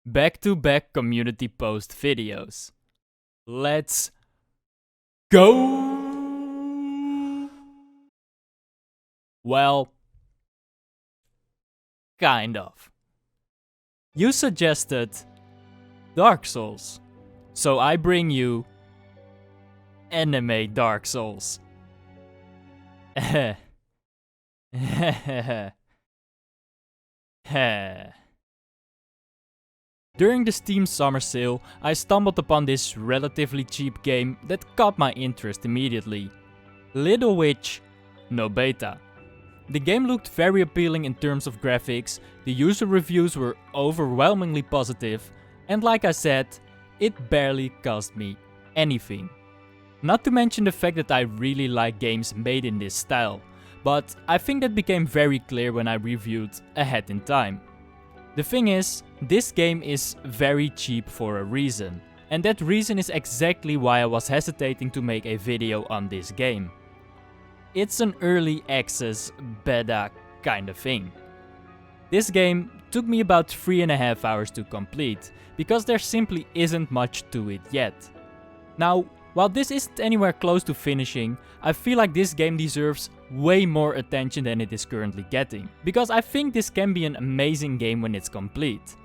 back-to-back community post videos. Let's go! Well, kind of. You suggested Dark Souls, so I bring you anime Dark Souls. During the Steam summer sale, I stumbled upon this relatively cheap game that caught my interest immediately. Little Witch Nobeta. The game looked very appealing in terms of graphics, the user reviews were overwhelmingly positive, and like I said, it barely cost me anything. Not to mention the fact that I really like games made in this style, but I think that became very clear when I reviewed Ahead in Time. The thing is, this game is very cheap for a reason, and that reason is exactly why I was hesitating to make a video on this game. It's an early access beta kind of thing. This game took me about 3.5 hours to complete, because there simply isn't much to it yet. Now, while this isn't anywhere close to finishing, I feel like this game deserves way more attention than it is currently getting, because I think this can be an amazing game when it's complete.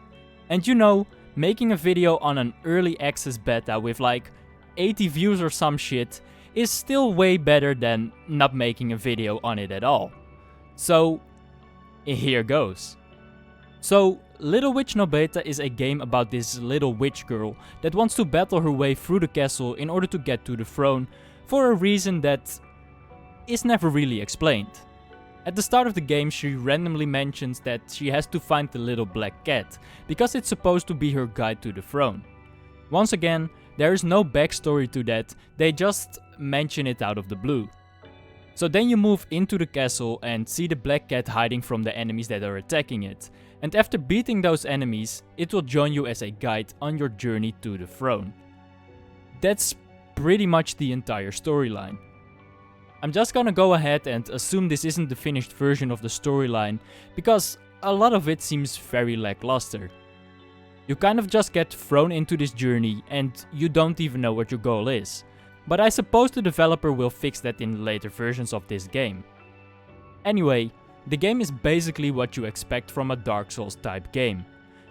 And you know, making a video on an early access beta with like 80 views or some shit is still way better than not making a video on it at all. So, here goes. So, Little Witch Nobeta is a game about this little witch girl that wants to battle her way through the castle in order to get to the throne for a reason that is never really explained. At the start of the game, she randomly mentions that she has to find the little black cat, because it's supposed to be her guide to the throne. Once again, there is no backstory to that, they just mention it out of the blue. So then you move into the castle and see the black cat hiding from the enemies that are attacking it. And after beating those enemies, it will join you as a guide on your journey to the throne. That's pretty much the entire storyline. I'm just gonna go ahead and assume this isn't the finished version of the storyline, because a lot of it seems very lackluster. You kind of just get thrown into this journey and you don't even know what your goal is. But I suppose the developer will fix that in later versions of this game. Anyway, the game is basically what you expect from a Dark Souls type game.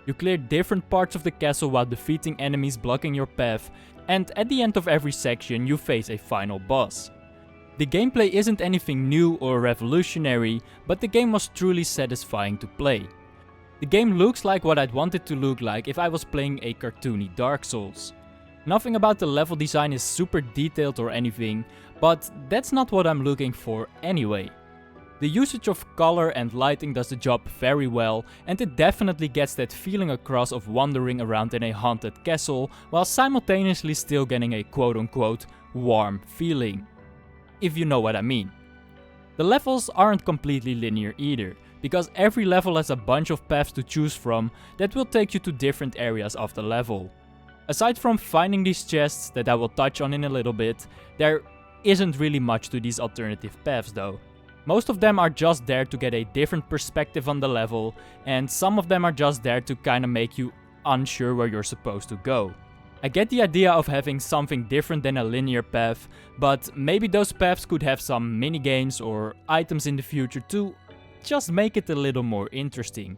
You clear different parts of the castle while defeating enemies blocking your path, and at the end of every section you face a final boss. The gameplay isn't anything new or revolutionary, but the game was truly satisfying to play. The game looks like what I'd want it to look like if I was playing a cartoony Dark Souls. Nothing about the level design is super detailed or anything, but that's not what I'm looking for anyway. The usage of color and lighting does the job very well, and it definitely gets that feeling across of wandering around in a haunted castle while simultaneously still getting a quote-unquote warm feeling. If you know what I mean. The levels aren't completely linear either, because every level has a bunch of paths to choose from that will take you to different areas of the level. Aside from finding these chests that I will touch on in a little bit, there isn't really much to these alternative paths though. Most of them are just there to get a different perspective on the level, and some of them are just there to kinda make you unsure where you're supposed to go. I get the idea of having something different than a linear path, but maybe those paths could have some minigames or items in the future to just make it a little more interesting.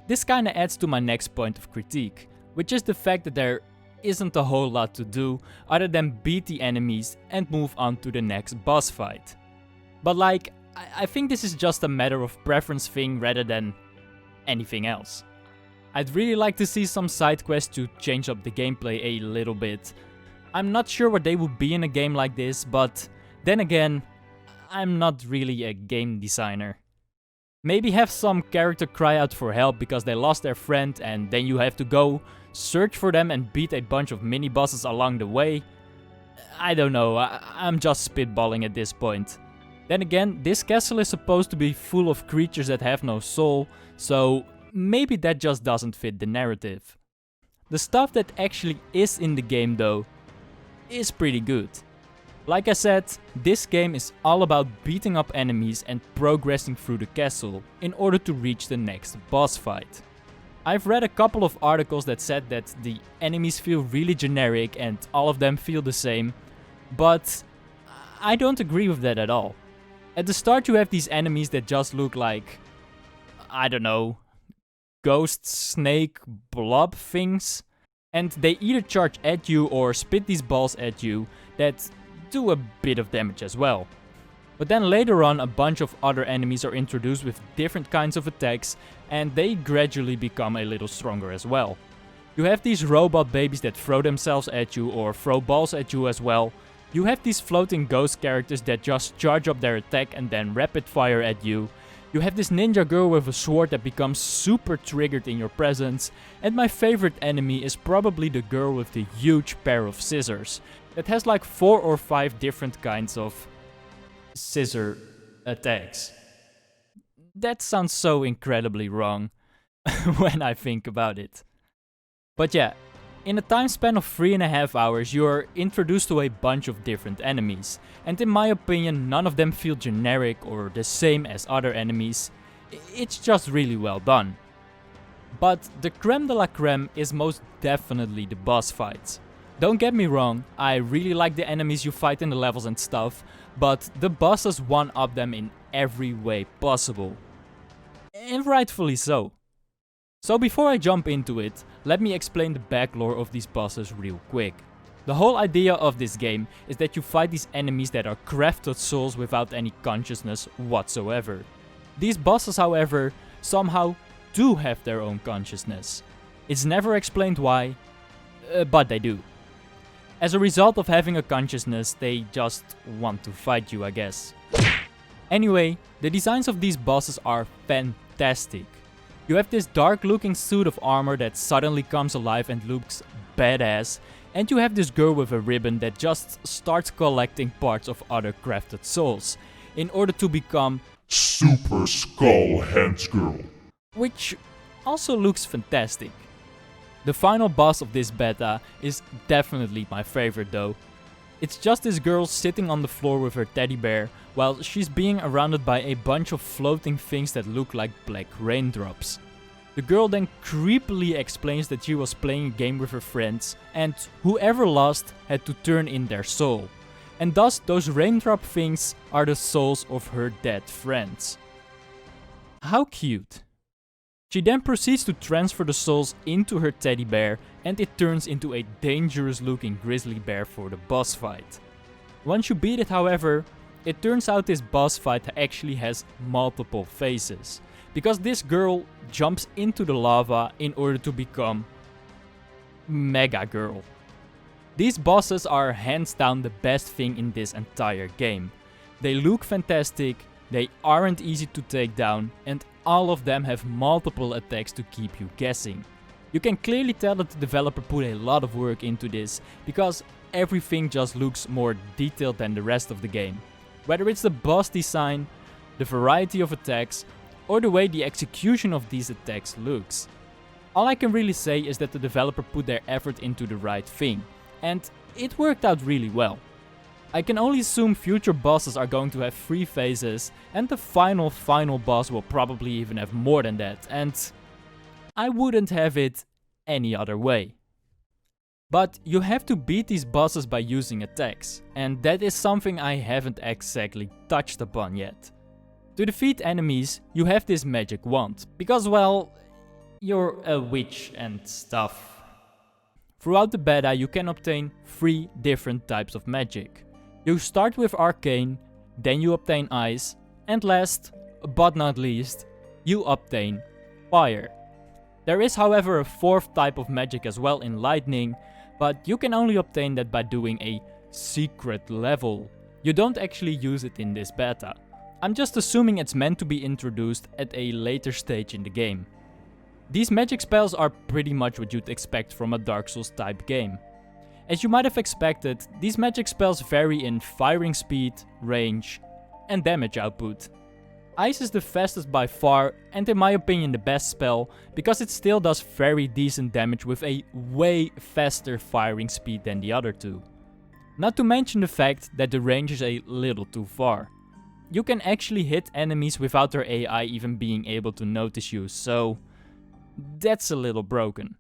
This kinda adds to my next point of critique, which is the fact that there isn't a whole lot to do other than beat the enemies and move on to the next boss fight. But like, I think this is just a matter of preference thing rather than anything else. I'd really like to see some side quests to change up the gameplay a little bit. I'm not sure what they would be in a game like this, but then again, I'm not really a game designer. Maybe have some character cry out for help because they lost their friend and then you have to go search for them and beat a bunch of mini bosses along the way. I don't know, I'm just spitballing at this point. Then again, this castle is supposed to be full of creatures that have no soul, so maybe that just doesn't fit the narrative. The stuff that actually is in the game though, is pretty good. Like I said, this game is all about beating up enemies and progressing through the castle in order to reach the next boss fight. I've read a couple of articles that said that the enemies feel really generic and all of them feel the same, but I don't agree with that at all. At the start you have these enemies that just look like, I don't know, ghost, snake, blob things, and they either charge at you or spit these balls at you that do a bit of damage as well. But then later on a bunch of other enemies are introduced with different kinds of attacks and they gradually become a little stronger as well. You have these robot babies that throw themselves at you or throw balls at you as well. You have these floating ghost characters that just charge up their attack and then rapid fire at you. You have this ninja girl with a sword that becomes super triggered in your presence. And my favorite enemy is probably the girl with the huge pair of scissors that has like 4 or 5 different kinds of scissor attacks. That sounds so incredibly wrong when I think about it. But yeah, in a time span of 3.5 hours you are introduced to a bunch of different enemies, and in my opinion none of them feel generic or the same as other enemies. It's just really well done. But the creme de la creme is most definitely the boss fights. Don't get me wrong, I really like the enemies you fight in the levels and stuff, but the bosses one-up them in every way possible. And rightfully so. So before I jump into it, let me explain the backlore of these bosses real quick. The whole idea of this game is that you fight these enemies that are crafted souls without any consciousness whatsoever. These bosses, however, somehow do have their own consciousness. It's never explained why, but they do. As a result of having a consciousness, they just want to fight you, I guess. Anyway, the designs of these bosses are fantastic. You have this dark looking suit of armor that suddenly comes alive and looks badass, and you have this girl with a ribbon that just starts collecting parts of other crafted souls in order to become Super Skull Hands Girl, which also looks fantastic. The final boss of this beta is definitely my favorite though. It's just this girl sitting on the floor with her teddy bear while she's being surrounded by a bunch of floating things that look like black raindrops. The girl then creepily explains that she was playing a game with her friends and whoever lost had to turn in their soul. And thus those raindrop things are the souls of her dead friends. How cute. She then proceeds to transfer the souls into her teddy bear and it turns into a dangerous looking grizzly bear for the boss fight. Once you beat it, however, it turns out this boss fight actually has multiple phases, because this girl jumps into the lava in order to become Mega Girl. These bosses are hands down the best thing in this entire game. They look fantastic, they aren't easy to take down, and all of them have multiple attacks to keep you guessing. You can clearly tell that the developer put a lot of work into this, because everything just looks more detailed than the rest of the game. Whether it's the boss design, the variety of attacks, or the way the execution of these attacks looks. All I can really say is that the developer put their effort into the right thing, and it worked out really well. I can only assume future bosses are going to have 3 phases, and the final boss will probably even have more than that, and I wouldn't have it any other way. But you have to beat these bosses by using attacks, and that is something I haven't exactly touched upon yet. To defeat enemies, you have this magic wand, because well, you're a witch and stuff. Throughout the beta you can obtain 3 different types of magic. You start with Arcane, then you obtain Ice, and last, but not least, you obtain Fire. There is however a 4th type of magic as well in Lightning, but you can only obtain that by doing a secret level. You don't actually use it in this beta. I'm just assuming it's meant to be introduced at a later stage in the game. These magic spells are pretty much what you'd expect from a Dark Souls type game. As you might have expected, these magic spells vary in firing speed, range, and damage output. Ice is the fastest by far, and in my opinion the best spell, because it still does very decent damage with a way faster firing speed than the other 2. Not to mention the fact that the range is a little too far. You can actually hit enemies without their AI even being able to notice you, so That's a little broken.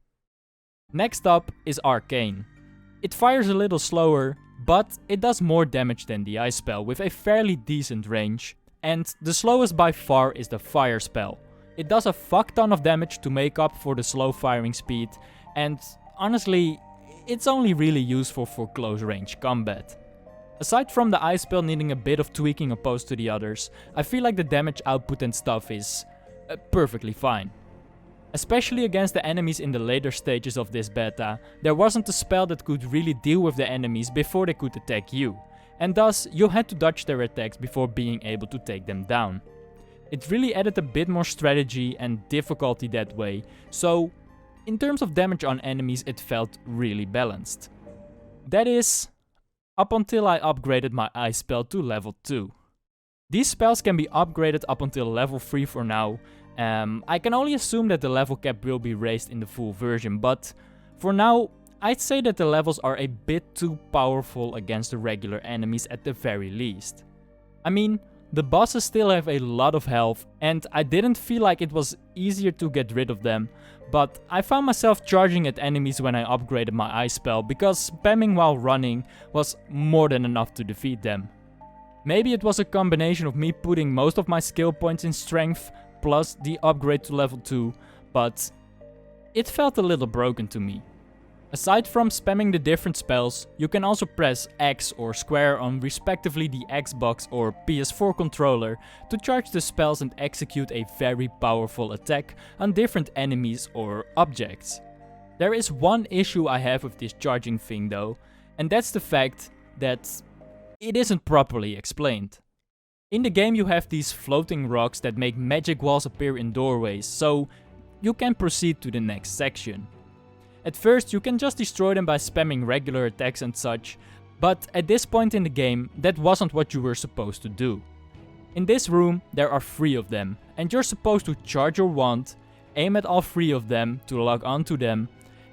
Next up is Arcane. It fires a little slower, but it does more damage than the ice spell with a fairly decent range. And the slowest by far is the fire spell. It does a fuck ton of damage to make up for the slow firing speed, and honestly, it's only really useful for close range combat. Aside from the ice spell needing a bit of tweaking opposed to the others, I feel like the damage output and stuff is perfectly fine. Especially against the enemies in the later stages of this beta, there wasn't a spell that could really deal with the enemies before they could attack you, and thus you had to dodge their attacks before being able to take them down. It really added a bit more strategy and difficulty that way, so in terms of damage on enemies it felt really balanced. That is, up until I upgraded my ice spell to level 2. These spells can be upgraded up until level 3 for now. I can only assume that the level cap will be raised in the full version, but for now I'd say that the levels are a bit too powerful against the regular enemies at the very least. I mean, the bosses still have a lot of health, and I didn't feel like it was easier to get rid of them, but I found myself charging at enemies when I upgraded my ice spell because spamming while running was more than enough to defeat them. Maybe it was a combination of me putting most of my skill points in strength plus the upgrade to level 2, but it felt a little broken to me. Aside from spamming the different spells, you can also press X or square on respectively the Xbox or PS4 controller to charge the spells and execute a very powerful attack on different enemies or objects. There is one issue I have with this charging thing though, and that's the fact that it isn't properly explained. In the game you have these floating rocks that make magic walls appear in doorways, so you can proceed to the next section. At first you can just destroy them by spamming regular attacks and such, but at this point in the game that wasn't what you were supposed to do. In this room there are 3 of them, and you're supposed to charge your wand, aim at all 3 of them to lock onto them,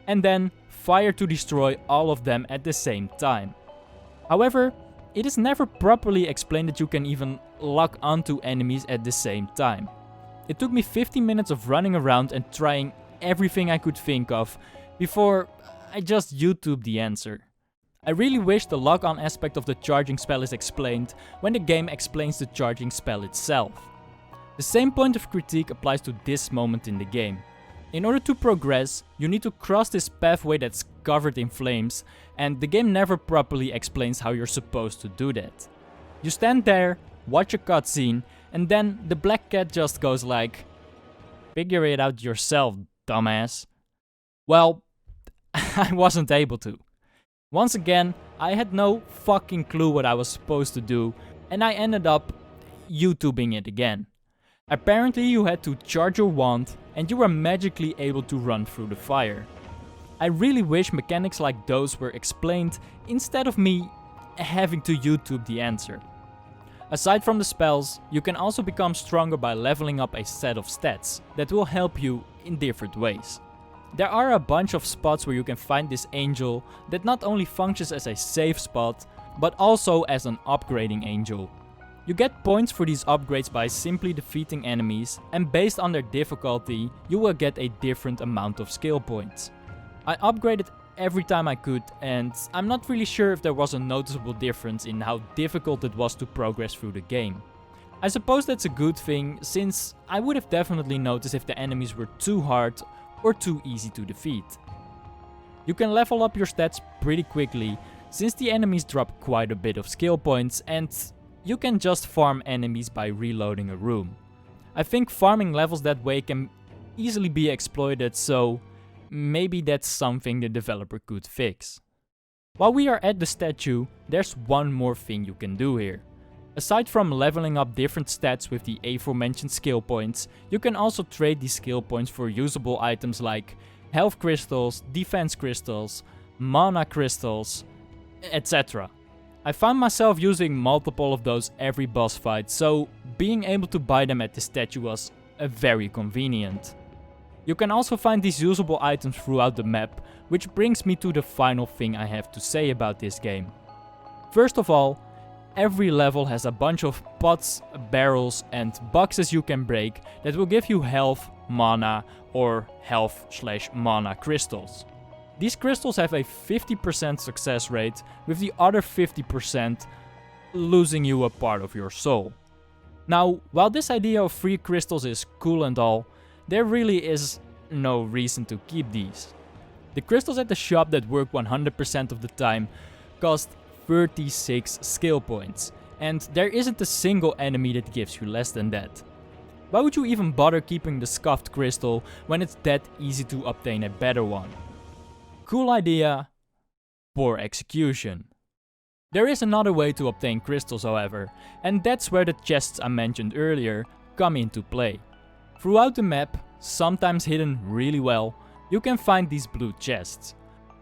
and then fire to destroy all of them at the same time. However, it is never properly explained that you can even lock onto enemies at the same time. It took me 15 minutes of running around and trying everything I could think of before I just YouTubed the answer. I really wish the lock-on aspect of the charging spell is explained when the game explains the charging spell itself. The same point of critique applies to this moment in the game. In order to progress, you need to cross this pathway that's covered in flames, and the game never properly explains how you're supposed to do that. You stand there, watch a cutscene, and then the black cat just goes like, "Figure it out yourself, dumbass." Well, I wasn't able to. Once again, I had no fucking clue what I was supposed to do, and I ended up YouTubing it again. Apparently you had to charge your wand and you were magically able to run through the fire. I really wish mechanics like those were explained instead of me having to YouTube the answer. Aside from the spells, you can also become stronger by leveling up a set of stats that will help you in different ways. There are a bunch of spots where you can find this angel that not only functions as a safe spot, but also as an upgrading angel. You get points for these upgrades by simply defeating enemies, and based on their difficulty, you will get a different amount of skill points. I upgraded every time I could, and I'm not really sure if there was a noticeable difference in how difficult it was to progress through the game. I suppose that's a good thing, since I would have definitely noticed if the enemies were too hard or too easy to defeat. You can level up your stats pretty quickly, since the enemies drop quite a bit of skill points, and you can just farm enemies by reloading a room. I think farming levels that way can easily be exploited, so maybe that's something the developer could fix. While we are at the statue, there's one more thing you can do here. Aside from leveling up different stats with the aforementioned skill points, you can also trade these skill points for usable items like health crystals, defense crystals, mana crystals, etc. I found myself using multiple of those every boss fight, so being able to buy them at the statue was very convenient. You can also find these usable items throughout the map, which brings me to the final thing I have to say about this game. First of all, every level has a bunch of pots, barrels and boxes you can break that will give you health, mana or health/mana crystals. These crystals have a 50% success rate, with the other 50% losing you a part of your soul. Now, while this idea of free crystals is cool and all, there really is no reason to keep these. The crystals at the shop that work 100% of the time cost 36 skill points, and there isn't a single enemy that gives you less than that. Why would you even bother keeping the scuffed crystal when it's that easy to obtain a better one? Cool idea, poor execution. There is another way to obtain crystals, however, and that's where the chests I mentioned earlier come into play. Throughout the map, sometimes hidden really well, you can find these blue chests.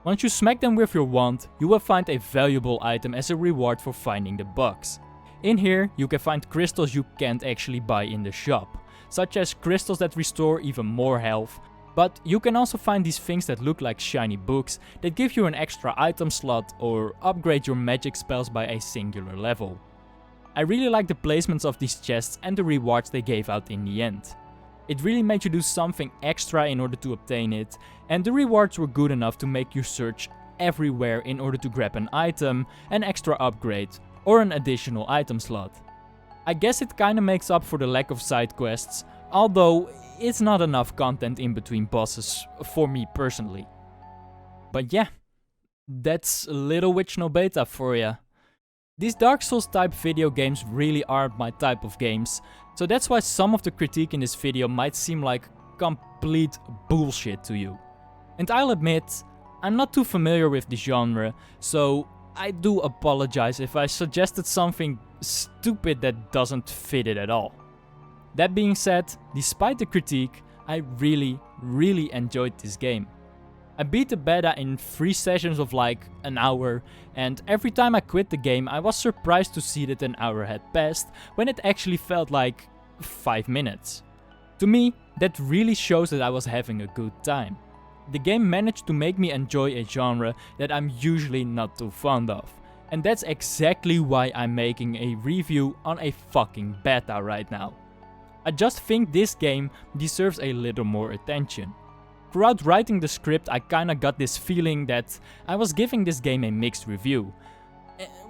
Once you smack them with your wand, you will find a valuable item as a reward for finding the box. In here, you can find crystals you can't actually buy in the shop, such as crystals that restore even more health, but you can also find these things that look like shiny books that give you an extra item slot or upgrade your magic spells by a singular level. I really like the placements of these chests and the rewards they gave out in the end. It really made you do something extra in order to obtain it, and the rewards were good enough to make you search everywhere in order to grab an item, an extra upgrade, or an additional item slot. I guess it kinda makes up for the lack of side quests, although it's not enough content in between bosses for me personally. But yeah, that's Little Witch Nobeta for ya. These Dark Souls type video games really aren't my type of games, so that's why some of the critique in this video might seem like complete bullshit to you. And I'll admit, I'm not too familiar with the genre, so I do apologize if I suggested something stupid that doesn't fit it at all. That being said, despite the critique, I really enjoyed this game. I beat the beta in 3 sessions of like an hour, and every time I quit the game I was surprised to see that an hour had passed when it actually felt like 5 minutes. To me, that really shows that I was having a good time. The game managed to make me enjoy a genre that I'm usually not too fond of, and that's exactly why I'm making a review on a fucking beta right now. I just think this game deserves a little more attention. Throughout writing the script, I kinda got this feeling that I was giving this game a mixed review,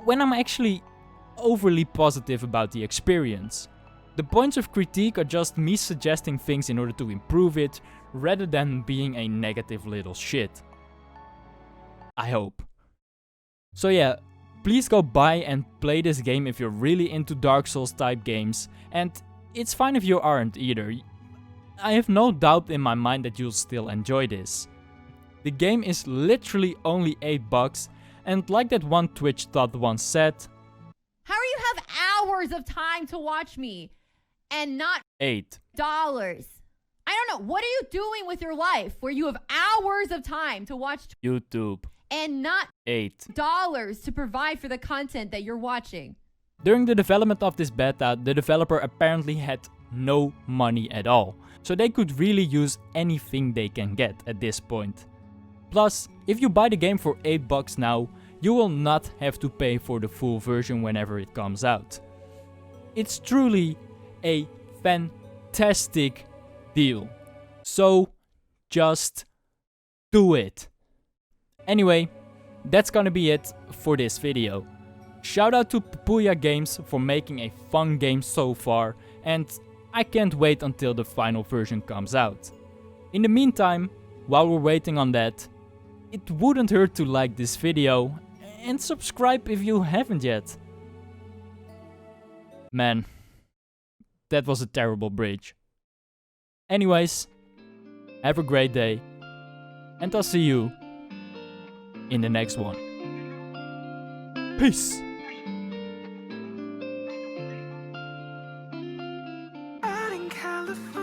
when I'm actually overly positive about the experience. The points of critique are just me suggesting things in order to improve it, rather than being a negative little shit. I hope. So yeah, please go buy and play this game if you're really into Dark Souls type games, and it's fine if you aren't either. I have no doubt in my mind that you'll still enjoy this. The game is literally only $8, and like that one Twitch thought once said, how are you have hours of time to watch me and not $8. I don't know, what are you doing with your life where you have hours of time to watch YouTube and not $8 to provide for the content that you're watching? During the development of this beta, the developer apparently had no money at all, so they could really use anything they can get at this point. Plus, if you buy the game for $8 now, you will not have to pay for the full version whenever it comes out. It's truly a fantastic deal. So, just do it. Anyway, that's gonna be it for this video. Shout out to Pupuya Games for making a fun game so far, and I can't wait until the final version comes out. In the meantime, while we're waiting on that, it wouldn't hurt to like this video and subscribe if you haven't yet. Man, that was a terrible bridge. Anyways, have a great day, and I'll see you in the next one. Peace! Out in California.